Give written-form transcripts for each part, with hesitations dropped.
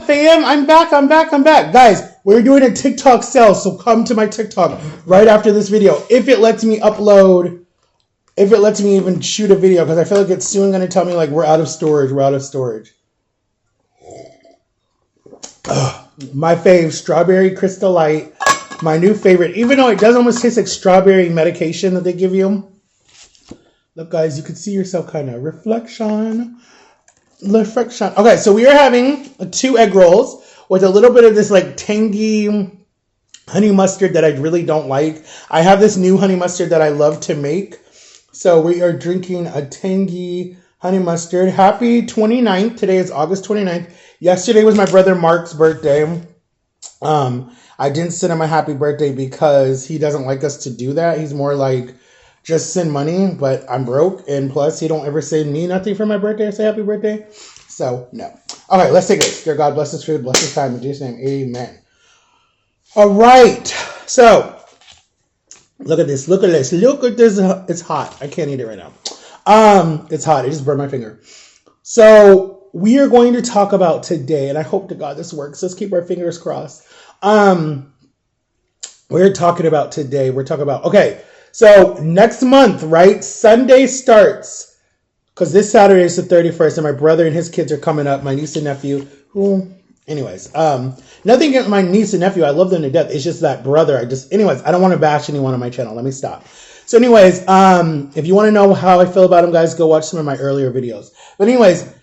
fam? I'm back. Guys, we're doing a TikTok sale, so come to my TikTok right after this video. If it lets me upload, if it lets me even shoot a video, because I feel like it's soon going to tell me, like, we're out of storage. My fave, Strawberry Crystal Light. My new favorite, even though it does almost taste like strawberry medication that they give you. Look, guys, you can see yourself kind of reflection. Okay, so we are having 2 egg rolls with a little bit of this like tangy honey mustard that I really don't like. I have this new honey mustard that I love to make. So we are drinking a tangy honey mustard. Happy 29th. Today is August 29th. Yesterday was my brother Mark's birthday. I didn't send him a happy birthday because he doesn't like us to do that. He's more like, just send money, but I'm broke. And plus, he don't ever send me nothing for my birthday or say happy birthday. So, no. Okay, let's take it. Dear God, bless this food, bless this time. In Jesus' name, amen. All right. So, look at this. It's hot. I can't eat it right now. It's hot. It just burned my finger. So, we are going to talk about today, and I hope to God this works. Let's keep our fingers crossed. We're talking about, okay, so next month, right? Sunday starts, because this Saturday is the 31st, and my brother and his kids are coming up, my niece and nephew, nothing against my niece and nephew, I love them to death, it's just that brother, I don't want to bash anyone on my channel, let me stop. So anyways, if you want to know how I feel about them, guys, go watch some of my earlier videos. But anyways,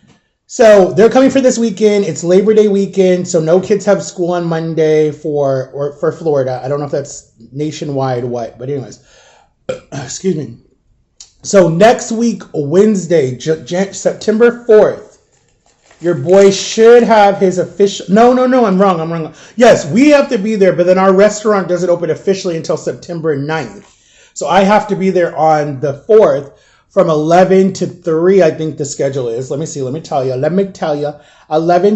so they're coming for this weekend. It's Labor Day weekend, so no kids have school on Monday for Florida. I don't know if that's nationwide or what, but anyways, excuse me. So next week, Wednesday, September 4th, your boy should have his official... No, I'm wrong. Yes, we have to be there, but then our restaurant doesn't open officially until September 9th. So I have to be there on the 4th. From 11 to 3, I think the schedule is. Let me tell you. 11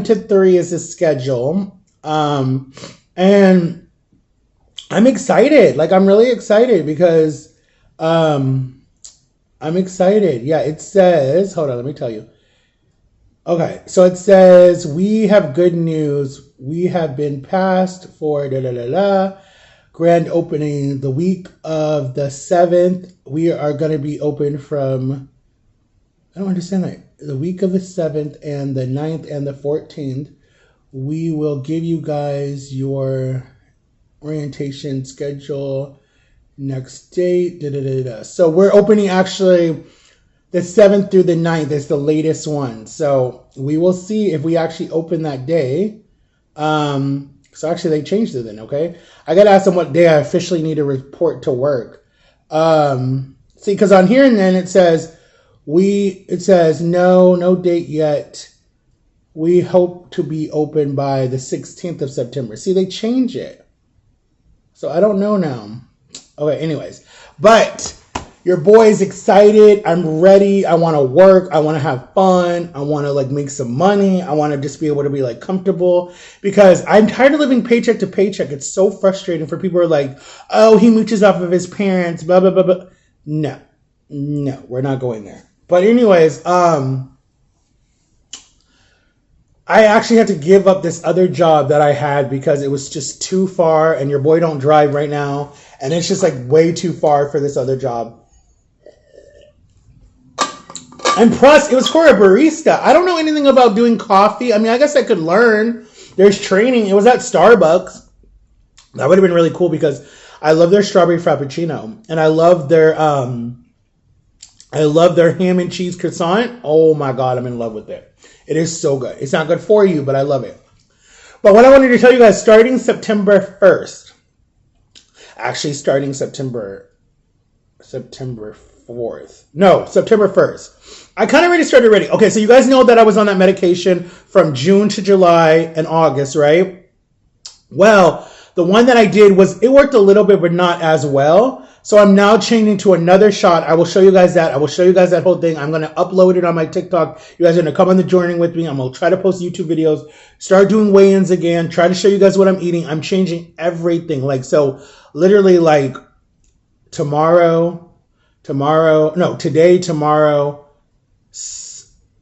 to 3 is the schedule. And I'm excited. Like, I'm really excited because I'm excited. Yeah, it says, hold on, let me tell you. Okay, so it says, we have good news. We have been passed for grand opening the week of the 7th. We are going to be open from, I don't understand that. The week of the 7th and the 9th and the 14th. We will give you guys your orientation schedule, next date. So we're opening actually the 7th through the 9th is the latest one. So we will see if we actually open that day. So actually they changed it then, okay? I got to ask them what day I officially need to report to work. See, because on here and then it says, no date yet. We hope to be open by the 16th of September. See, they change it. So I don't know now. Okay, anyways. But your boy is excited. I'm ready. I want to work. I want to have fun. I want to like make some money. I want to just be able to be like comfortable because I'm tired of living paycheck to paycheck. It's so frustrating for people who are like, oh, he mooches off of his parents, blah, blah, blah, blah. No, we're not going there. But anyways, I actually had to give up this other job that I had because it was just too far and your boy don't drive right now. And it's just like way too far for this other job. And plus, it was for a barista. I don't know anything about doing coffee. I mean, I guess I could learn. There's training. It was at Starbucks. That would have been really cool because I love their strawberry frappuccino. And I love their ham and cheese croissant. Oh my God, I'm in love with it. It is so good. It's not good for you, but I love it. But what I wanted to tell you guys, starting September 1st, actually starting September 4th. No, September 1st. I kind of already started already. Okay, so you guys know that I was on that medication from June to July and August, right? Well, the one that I did it worked a little bit, but not as well. So I'm now changing to another shot. I will show you guys that. I will show you guys that whole thing. I'm going to upload it on my TikTok. You guys are going to come on the journey with me. I'm going to try to post YouTube videos, start doing weigh-ins again, try to show you guys what I'm eating. I'm changing everything. Like, so literally like today, tomorrow.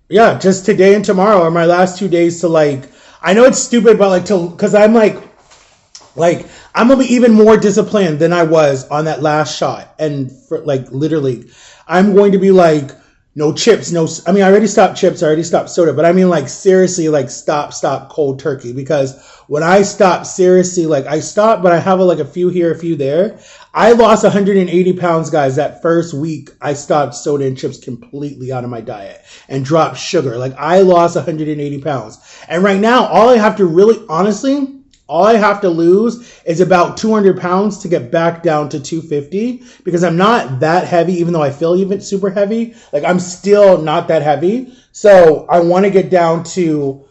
Yeah, just today and tomorrow are my last 2 days to like, I know it's stupid, but because I'm I'm gonna be even more disciplined than I was on that last shot, and for, literally, I'm going to be like, no chips, no. I mean, I already stopped chips, I already stopped soda, but I mean, seriously, stop cold turkey. Because when I stop, seriously, I stop, but I have a few here, a few there. I lost 180 pounds, guys. That first week, I stopped soda and chips completely out of my diet and dropped sugar. I lost 180 pounds, and right now, all I have to really, honestly. All I have to lose is about 200 pounds to get back down to 250, because I'm not that heavy, even though I feel even super heavy. I'm still not that heavy. So I want to get down to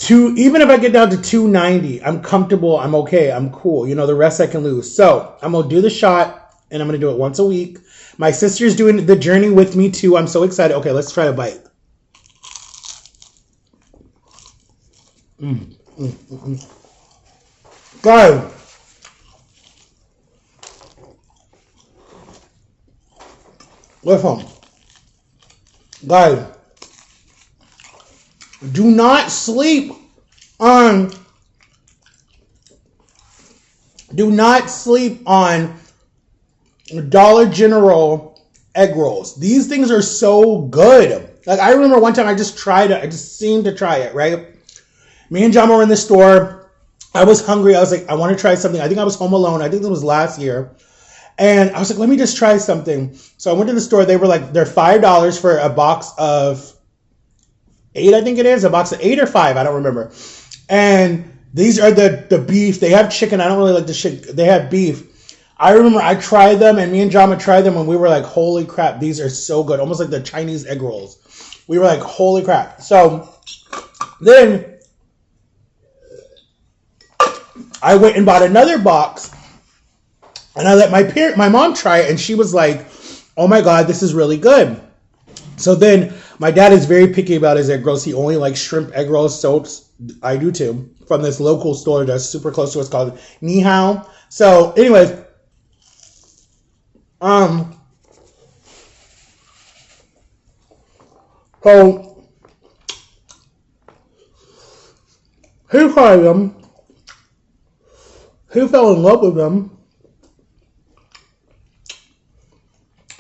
even if I get down to 290, I'm comfortable. I'm okay. I'm cool. The rest I can lose. So I'm going to do the shot, and I'm going to do it once a week. My sister's doing the journey with me too. I'm so excited. Okay, let's try a bite. Guys, listen, guys, do not sleep on Dollar General egg rolls. These things are so good. I remember one time I just seemed to try it, right? Me and John were in the store. I was hungry. I was like, I want to try something. I think I was home alone. I think it was last year. And I was like, let me just try something. So I went to the store. They were they're $5 for a box of 8, I think it is. A box of 8 or 5. I don't remember. And these are the beef. They have chicken. I don't really like the chicken. They have beef. I remember I tried them, and me and Jama tried them, and we were like, holy crap, these are so good. Almost like the Chinese egg rolls. We were like, holy crap. So then I went and bought another box, and I let my mom try it, and she was like, oh my God, this is really good. So then my dad is very picky about his egg rolls. He only likes shrimp egg rolls, so I do too, from this local store that's super close to us called Ni Hao. So anyways, so he tried them. He fell in love with them.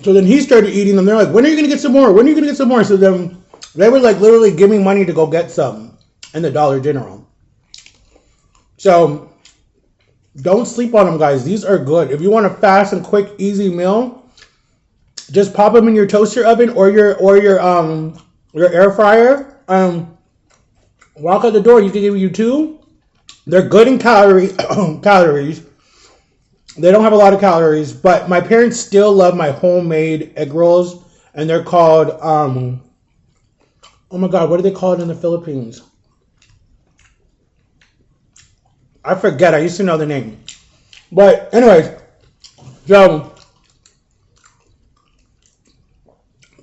So then he started eating them. They're like, when are you going to get some more? When are you going to get some more? So then they were literally giving money to go get some in the Dollar General. So don't sleep on them, guys. These are good. If you want a fast and quick, easy meal, just pop them in your toaster oven or your air fryer. Walk out the door. You can give you 2. They're good in calories. They don't have a lot of calories, but my parents still love my homemade egg rolls, and they're called, oh my God, what do they call it in the Philippines? I forget. I used to know the name. But anyways, so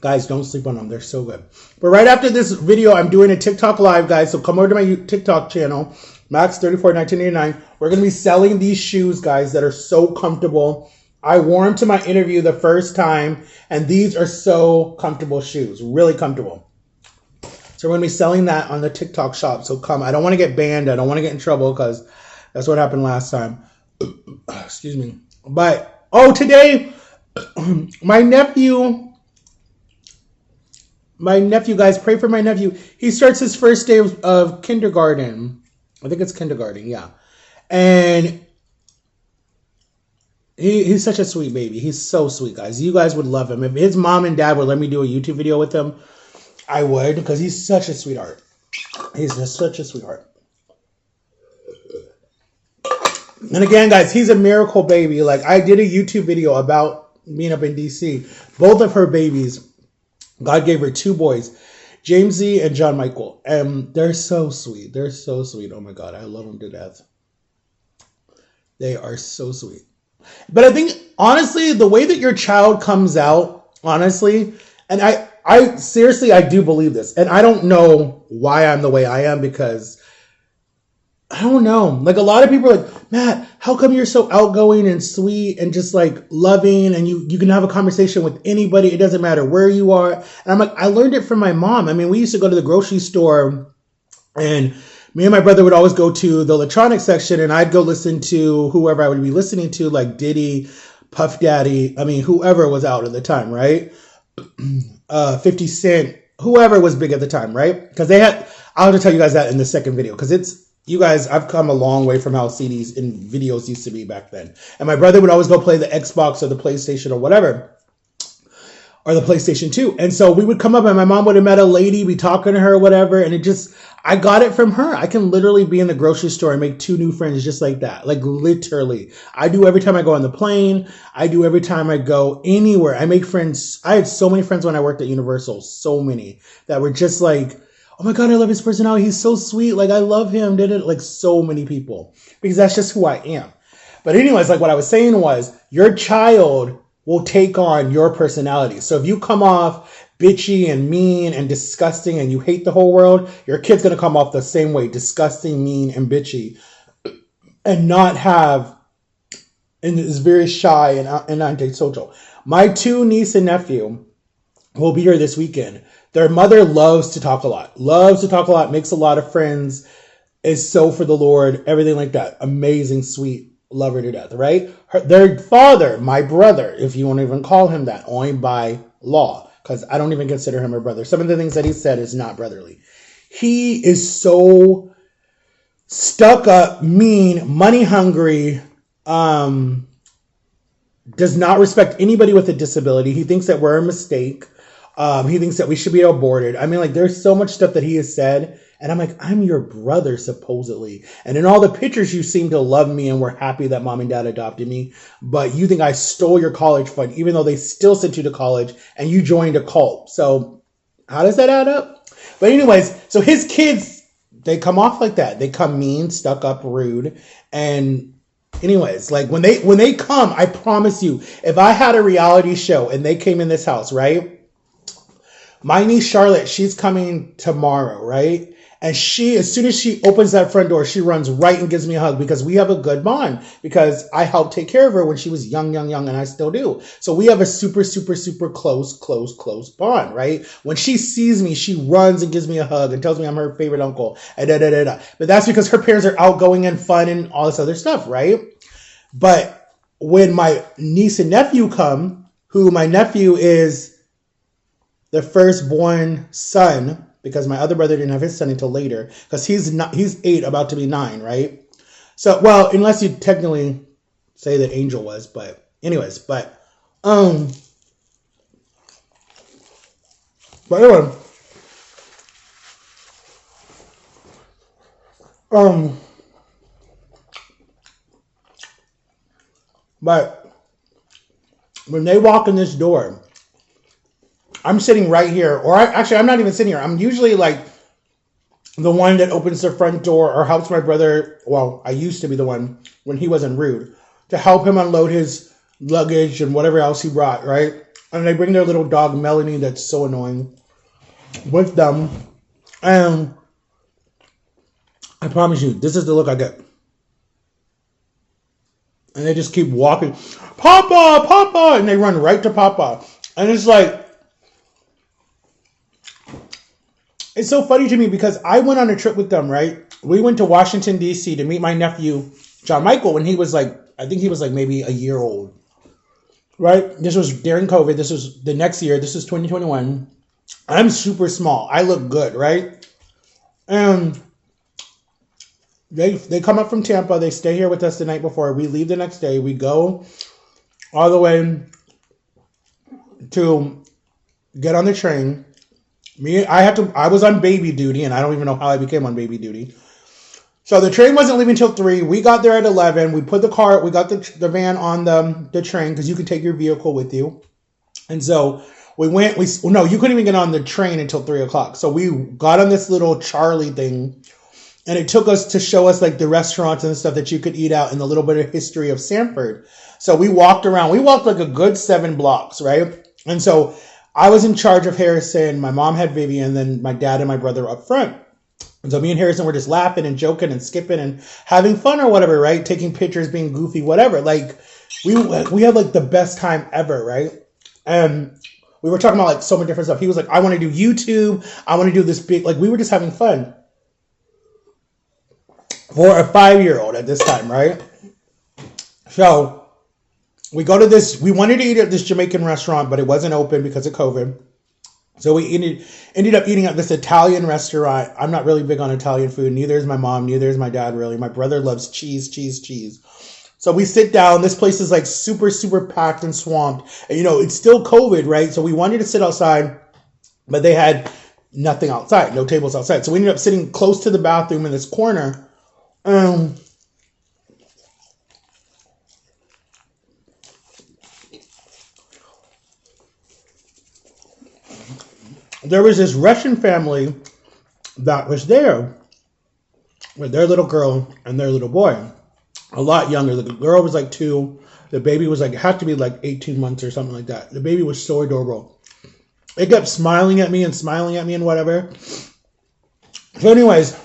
guys, don't sleep on them. They're so good. But right after this video, I'm doing a TikTok live, guys. So come over to my TikTok channel, Max341989. We're going to be selling these shoes, guys, that are so comfortable. I wore them to my interview the first time, and these are so comfortable shoes. Really comfortable. So we're going to be selling that on the TikTok shop. So come. I don't want to get banned. I don't want to get in trouble because that's what happened last time. Excuse me. But, today, my nephew, guys, pray for my nephew. He starts his first day of kindergarten. I think it's kindergarten, yeah. And he's such a sweet baby. He's so sweet, guys. You guys would love him. If his mom and dad would let me do a YouTube video with him, I would, because he's such a sweetheart. He's just such a sweetheart. And again, guys, he's a miracle baby. I did a YouTube video about being up in DC. Both of her babies, God gave her 2 boys, Jamesy and John Michael. And they're so sweet. They're so sweet. Oh my God, I love them to death. They are so sweet. But I think, honestly, the way that your child comes out, honestly, and I seriously, I do believe this. And I don't know why I'm the way I am, because I don't know. A lot of people are like, Matt, how come you're so outgoing and sweet and just loving, and you can have a conversation with anybody. It doesn't matter where you are. And I'm like, I learned it from my mom. I mean, we used to go to the grocery store, and me and my brother would always go to the electronics section, and I'd go listen to whoever I would be listening to, like Diddy, Puff Daddy, I mean, whoever was out at the time, right? 50 Cent, whoever was big at the time, right? Because I'll have to tell you guys that in the second video, because you guys, I've come a long way from how CDs and videos used to be back then. And my brother would always go play the Xbox or the PlayStation or whatever, or the PlayStation 2. And so we would come up and my mom would have met a lady, be talking to her or whatever. And I got it from her. I can literally be in the grocery store and make 2 new friends just like that. Like literally. I do every time I go on the plane. I do every time I go anywhere. I make friends. I had so many friends when I worked at Universal. So many that were just like, oh my God, I love his personality. He's so sweet. Like I love him. Like so many people. Because that's just who I am. But anyways, like what I was saying was, your child will take on your personality. So if you come off bitchy and mean and disgusting and you hate the whole world, your kid's going to come off the same way, disgusting, mean, and bitchy, and is very shy and antisocial. My 2 niece and nephew will be here this weekend. Their mother loves to talk a lot, makes a lot of friends, is so for the Lord, everything like that. Amazing, sweet, love her to death, right? Their father, my brother, if you want to even call him that, only by law, because I don't even consider him a brother. Some of the things that he said is not brotherly. He is so stuck up, mean, money hungry, does not respect anybody with a disability. He thinks that we're a mistake. He thinks that we should be aborted. I mean, like, there's so much stuff that he has said. And I'm like, I'm your brother, supposedly. And in all the pictures, you seem to love me and were happy that mom and dad adopted me. But you think I stole your college fund, even though they still sent you to college and you joined a cult. So how does that add up? But anyways, so his kids, they come off like that. They come mean, stuck up, rude. And anyways, like when they come, I promise you, if I had a reality show and they came in this house, right? My niece Charlotte, she's coming tomorrow, right? And as soon as she opens that front door, she runs right and gives me a hug because we have a good bond because I helped take care of her when she was young, and I still do. So we have a super, super, super close bond, right? When she sees me, she runs and gives me a hug and tells me I'm her favorite uncle. And But that's because her parents are outgoing and fun and all this other stuff, right? But when my niece and nephew come, who my nephew is the firstborn son, because my other brother didn't have his son until later, because he's 8, about to be 9, right? So, well, unless you technically say that Angel was, but anyways, but anyway, but when they walk in this door, I'm sitting right here, or I'm not even sitting here. I'm usually like the one that opens the front door or helps my brother. Well, I used to be the one when he wasn't rude to help him unload his luggage and whatever else he brought, right? And they bring their little dog, Melanie, that's so annoying, with them. And I promise you, this is the look I get. And they just keep walking, Papa, Papa, and they run right to Papa. And it's like, it's so funny to me because I went on a trip with them, right? We went to Washington, D.C. to meet my nephew, John Michael, when he was like, I think he was like maybe a year old, right? This was during COVID. This was the next year. This is 2021. I'm super small. I look good, right? And they come up from Tampa. They stay here with us the night before. We leave the next day. We go all the way to get on the train. I was on baby duty, and I don't even know how I became on baby duty. So the train wasn't leaving until 3. We got there at 11. We got the van on the train because you can take your vehicle with you. And so we went, you couldn't even get on the train until 3 o'clock. So we got on this little Charlie thing, and it took us to show us like the restaurants and stuff that you could eat out and the little bit of history of Sanford. So we walked around. We walked like a good 7 blocks, right? And so I was in charge of Harrison. My mom had Vivian, and then my dad and my brother up front. And so me and Harrison were just laughing and joking and skipping and having fun or whatever, right? Taking pictures, being goofy, whatever. Like we had like the best time ever, right? And we were talking about like so many different stuff. He was like, I want to do YouTube. I want to do this big, like we were just having fun. for a 5-year-old at this time, right? So we go to this, we wanted to eat at this Jamaican restaurant, but it wasn't open because of COVID. So we ended up eating at this Italian restaurant. I'm not really big on Italian food. Neither is my mom. Neither is my dad, really. My brother loves cheese. So we sit down. This place is like super, super packed and swamped. And, it's still COVID, right? So we wanted to sit outside, but they had nothing outside, no tables outside. So we ended up sitting close to the bathroom in this corner. There was this Russian family that was there with their little girl and their little boy. A lot younger. The girl was like 2. The baby was had to be like 18 months or something like that. The baby was so adorable. It kept smiling at me and whatever. So anyways,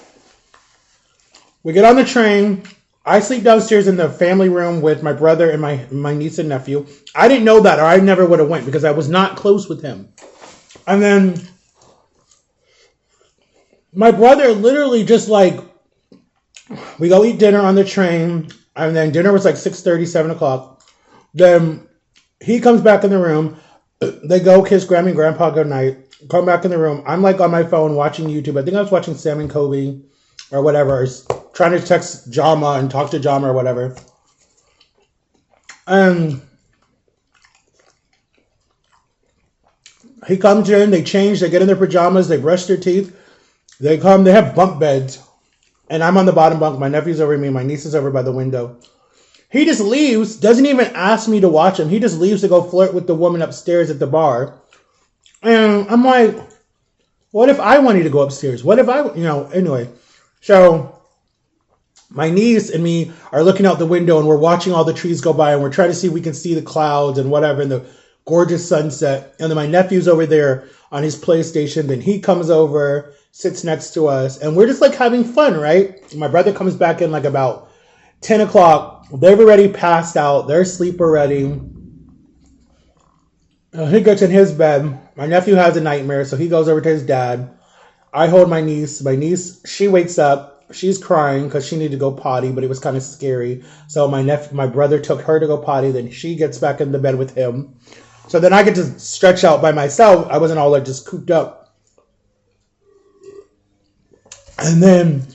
we get on the train. I sleep downstairs in the family room with my brother and my niece and nephew. I didn't know that, or I never would have went because I was not close with him. And then my brother literally just we go eat dinner on the train, and then dinner was 6:30, 7 o'clock. Then he comes back in the room. They go kiss Grammy and Grandpa goodnight. Come back in the room. I'm on my phone watching YouTube. I think I was watching Sam and Kobe or whatever. Trying to text Jama and talk to Jama or whatever. And he comes in, they change, they get in their pajamas, they brush their teeth. They come, they have bunk beds. And I'm on the bottom bunk. My nephew's over me. My niece is over by the window. He just leaves, doesn't even ask me to watch him. He just leaves to go flirt with the woman upstairs at the bar. And I'm like, what if I wanted to go upstairs? What if anyway. So my niece and me are looking out the window and we're watching all the trees go by and we're trying to see if we can see the clouds and whatever and the gorgeous sunset. And then my nephew's over there on his PlayStation. Then he comes over, sits next to us, and we're just having fun, right? My brother comes back in about 10 o'clock. They've already passed out. They're asleep already. He gets in his bed. My nephew has a nightmare, so he goes over to his dad. I hold my niece. My niece, she wakes up. She's crying because she needed to go potty, but it was kind of scary. So my brother took her to go potty. Then she gets back in the bed with him. So then I get to stretch out by myself. I wasn't all just cooped up. And then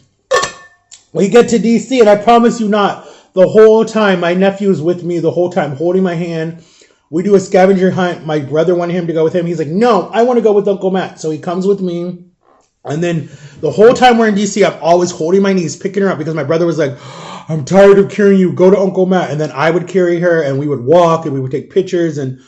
we get to DC, and I promise you not, the whole time my nephew's with me the whole time, holding my hand. We do a scavenger hunt. My brother wanted him to go with him. He's like, no, I want to go with Uncle Matt. So he comes with me. And then the whole time we're in DC, I'm always holding my niece, picking her up because my brother was like, I'm tired of carrying you. Go to Uncle Matt. And then I would carry her and we would walk and we would take pictures and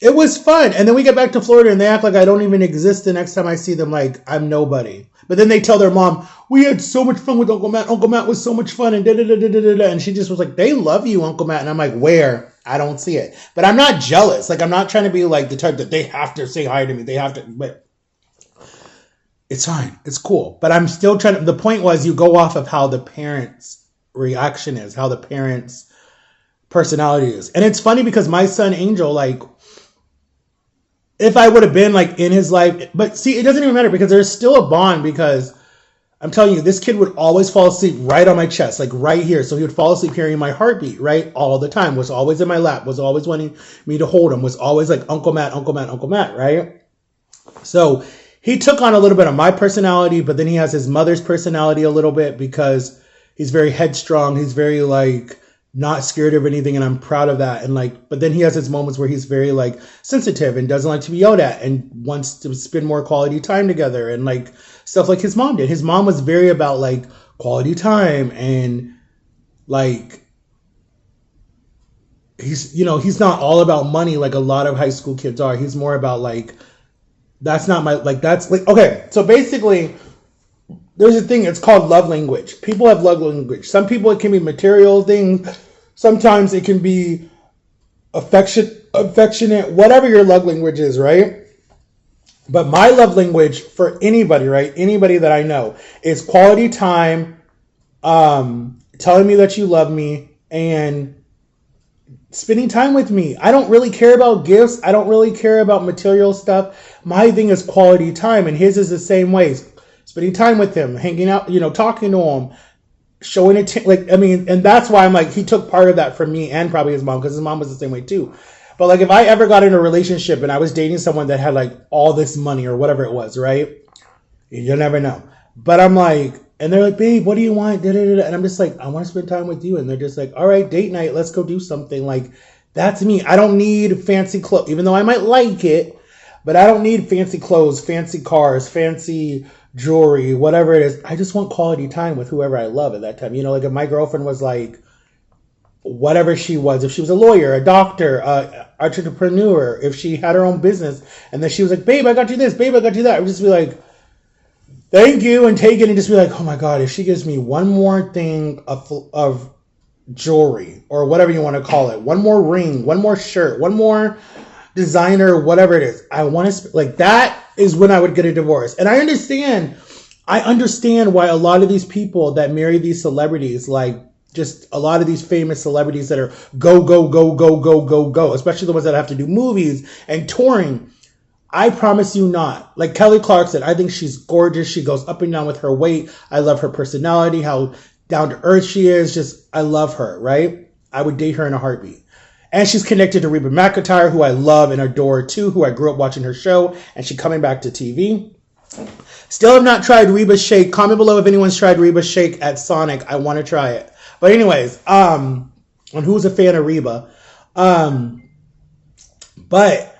it was fun. And then we get back to Florida and they act like I don't even exist the next time I see them, like I'm nobody. But then they tell their mom, we had so much fun with Uncle Matt. Uncle Matt was so much fun and da-da-da-da-da-da. And she just was like, they love you, Uncle Matt. And I'm like, where? I don't see it. But I'm not jealous. I'm not trying to be the type that they have to say hi to me. They have to, but it's fine. It's cool. But I'm still trying to, the point was you go off of how the parents' reaction is, how the parents' personality is. And it's funny because my son Angel, if I would have been in his life, but see, it doesn't even matter because there's still a bond because I'm telling you, this kid would always fall asleep right on my chest, right here. So he would fall asleep hearing my heartbeat, right? All the time, was always in my lap, was always wanting me to hold him, was always like, Uncle Matt, Uncle Matt, Uncle Matt, right? So he took on a little bit of my personality, but then he has his mother's personality a little bit because he's very headstrong. He's very not scared of anything, and I'm proud of that. And but then he has his moments where he's very sensitive and doesn't like to be yelled at and wants to spend more quality time together and stuff like his mom did. His mom was very about quality time and he's not all about money like a lot of high school kids are. He's more about that's not my okay. So basically, there's a thing, it's called love language. People have love language. Some people, it can be material things. Sometimes it can be affectionate, whatever your love language is, right? But my love language for anybody, right? Anybody that I know is quality time, telling me that you love me and spending time with me. I don't really care about gifts. I don't really care about material stuff. My thing is quality time, and his is the same ways. Spending time with him, hanging out, talking to him, showing it, like, I mean, and that's why I'm like, he took part of that from me and probably his mom, because his mom was the same way too. But like, if I ever got in a relationship and I was dating someone that had like all this money or whatever it was, right? You'll never know. But I'm like, and they're like, babe, what do you want? Da-da-da-da. And I'm just like, I want to spend time with you. And they're just like, all right, date night, let's go do something. Like, that's me. I don't need fancy clothes, even though I might like it, but I don't need fancy clothes, fancy cars, fancy jewelry, whatever it is. I just want quality time with whoever I love at that time. You know, like if my girlfriend was like, whatever she was, if she was a lawyer, a doctor, entrepreneur, if she had her own business, and then she was like, babe, I got you this, babe, I got you that, I would just be like, thank you, and take it, and just be like, oh my God, if she gives me one more thing of jewelry, or whatever you want to call it, one more ring, one more shirt, one more designer, whatever it is, I want to, like, that is when I would get a divorce. And I understand why a lot of these people that marry these celebrities, like, just a lot of these famous celebrities that are go, go, go, go, go, go, go, especially the ones that have to do movies and touring. I promise you not. Like Kelly Clarkson, I think she's gorgeous. She goes up and down with her weight. I love her personality, how down to earth she is. Just, I love her, right? I would date her in a heartbeat. And she's connected to Reba McEntire, who I love and adore too, who I grew up watching her show, and she's coming back to TV. Still have not tried Reba's Shake. Comment below if anyone's tried Reba's Shake at Sonic. I want to try it. But anyways, and who's a fan of Reba? But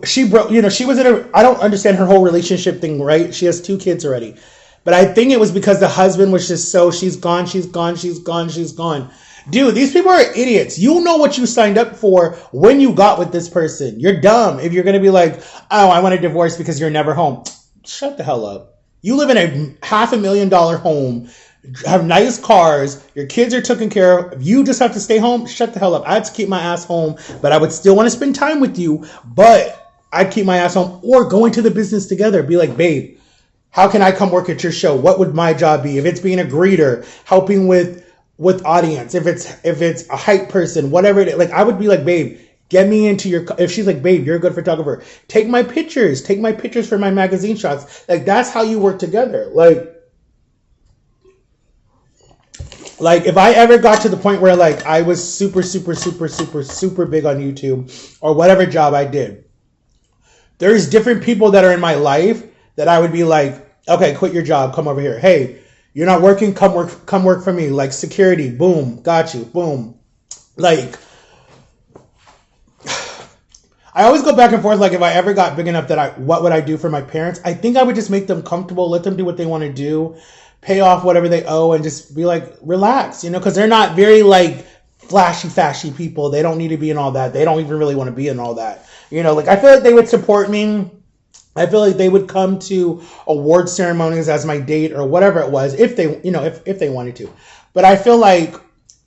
she broke, you know, she was in a, I don't understand her whole relationship thing, right? She has 2 kids already. But I think it was because the husband was just so, she's gone, she's gone, she's gone, she's gone. Dude, these people are idiots. You know what you signed up for when you got with this person. You're dumb if you're going to be like, oh, I want a divorce because you're never home. Shut the hell up. You live in a $500,000 home, have nice cars, your kids are taken care of. You just have to stay home. Shut the hell up. I had to keep my ass home, but I would still want to spend time with you, but I'd keep my ass home, or go into the business together. Be like, babe, how can I come work at your show? What would my job be? If it's being a greeter, helping with audience, if it's a hype person, whatever it is, like I would be like, babe, get me into your, if she's like, babe, you're a good photographer, take my pictures for my magazine shots. Like, that's how you work together. Like if I ever got to the point where like I was super big on YouTube or whatever job I did, there's different people that are in my life that I would be like, okay, quit your job, come over here. Hey, you're not working, come work for me. Like security, boom, got you, boom. Like, I always go back and forth. Like if I ever got big enough that what would I do for my parents? I think I would just make them comfortable, let them do what they want to do, pay off whatever they owe, and just be like, relax, you know, because they're not very like flashy people. They don't need to be in all that. They don't even really want to be in all that. You know, like I feel like they would support me. I feel like they would come to award ceremonies as my date or whatever it was, if they, you know, if they wanted to. But I feel like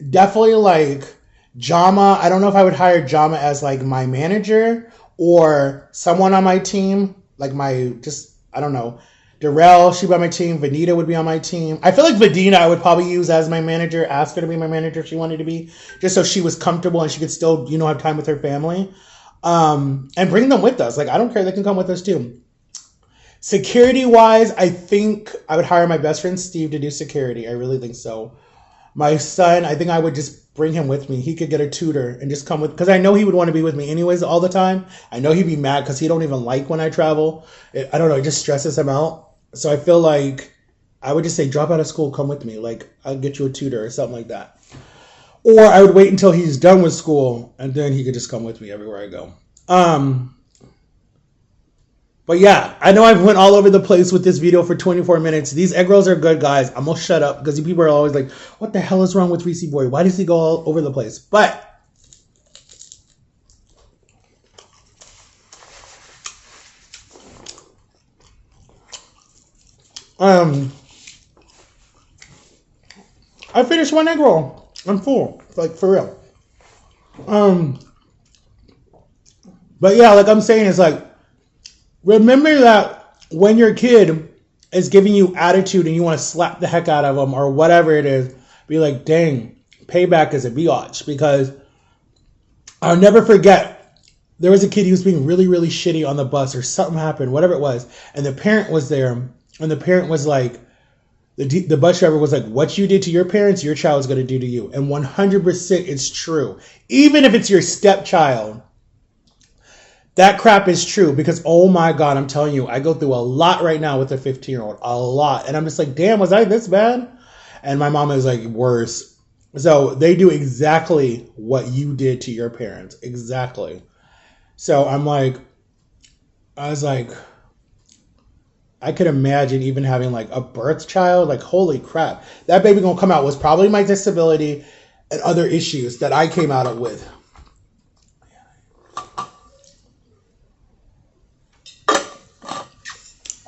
definitely like Jama, I don't know if I would hire Jama as like my manager or someone on my team, like I don't know, Darrell, she'd be on my team, Vanita would be on my team. I feel like Vadina I would probably use as my manager, ask her to be my manager if she wanted to be, just so she was comfortable and she could still, you know, have time with her family. And bring them with us. Like, I don't care. They can come with us too. Security wise, I think I would hire my best friend Steve to do security. I really think so. My son, I think I would just bring him with me. He could get a tutor and just come with, because I know he would want to be with me anyways all the time. I know he'd be mad because he don't even like when I travel. I don't know. It just stresses him out. So I feel like I would just say, drop out of school, come with me. Like, I'll get you a tutor or something like that. Or I would wait until he's done with school and then he could just come with me everywhere I go. But yeah, I know I've went all over the place with this video for 24 minutes. These egg rolls are good, guys. I'm gonna shut up because people are always like, what the hell is wrong with Reese Boy? Why does he go all over the place? But I finished one egg roll. I'm full, like for real. But yeah, like I'm saying, it's like, remember that when your kid is giving you attitude and you want to slap the heck out of them or whatever it is, be like, dang, payback is a biatch. Because I'll never forget, there was a kid, he was being really shitty on the bus or something happened, whatever it was. And the parent was there and the parent was like, The bus driver was like, what you did to your parents, your child is going to do to you. And 100% it's true. Even if it's your stepchild, that crap is true. Because, oh my God, I'm telling you, I go through a lot right now with a 15-year-old. A lot. And I'm just like, damn, was I this bad? And my mom is like, worse. So they do exactly what you did to your parents. Exactly. So I was like, I could imagine even having like a birth child. Like, holy crap. That baby gonna come out was probably my disability and other issues that I came out with.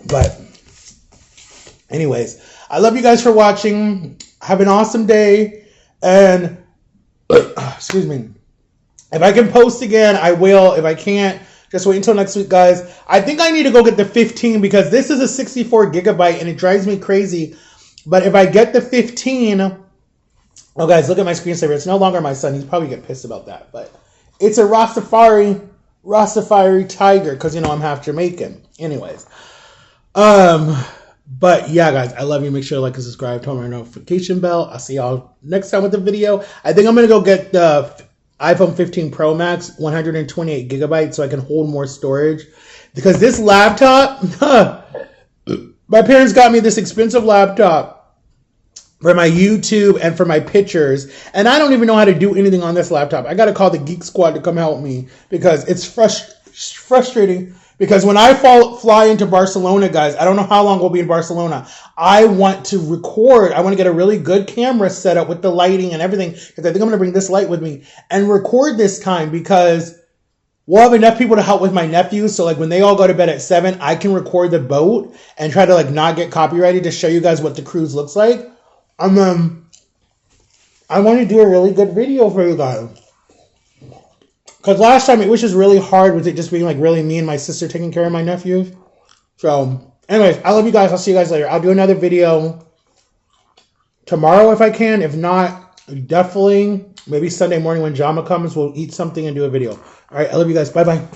But anyways, I love you guys for watching. Have an awesome day. And excuse me. If I can post again, I will. If I can't, just wait until next week, guys. I think I need to go get the 15 because this is a 64 gigabyte and it drives me crazy. But if I get the 15, oh guys, look at my screensaver. It's no longer my son. He'd probably get pissed about that. But it's a Rastafari tiger because, you know, I'm half Jamaican. Anyways. But yeah, guys, I love you. Make sure to like and subscribe. Turn on my notification bell. I'll see y'all next time with the video. I think I'm going to go get the iPhone 15 Pro Max, 128 gigabytes, so I can hold more storage. Because this laptop, my parents got me this expensive laptop for my YouTube and for my pictures. And I don't even know how to do anything on this laptop. I got to call the Geek Squad to come help me because it's frustrating. Because when I fly into Barcelona, guys, I don't know how long we'll be in Barcelona. I want to record. I want to get a really good camera set up with the lighting and everything. Because I think I'm going to bring this light with me and record this time because we'll have enough people to help with my nephews. So like when they all go to bed at 7, I can record the boat and try to like not get copyrighted to show you guys what the cruise looks like. And then I want to do a really good video for you guys. Because last time it was just really hard with it just being like really me and my sister taking care of my nephews. So, anyways, I love you guys. I'll see you guys later. I'll do another video tomorrow if I can. If not, definitely maybe Sunday morning when Jama comes, we'll eat something and do a video. All right, I love you guys. Bye-bye.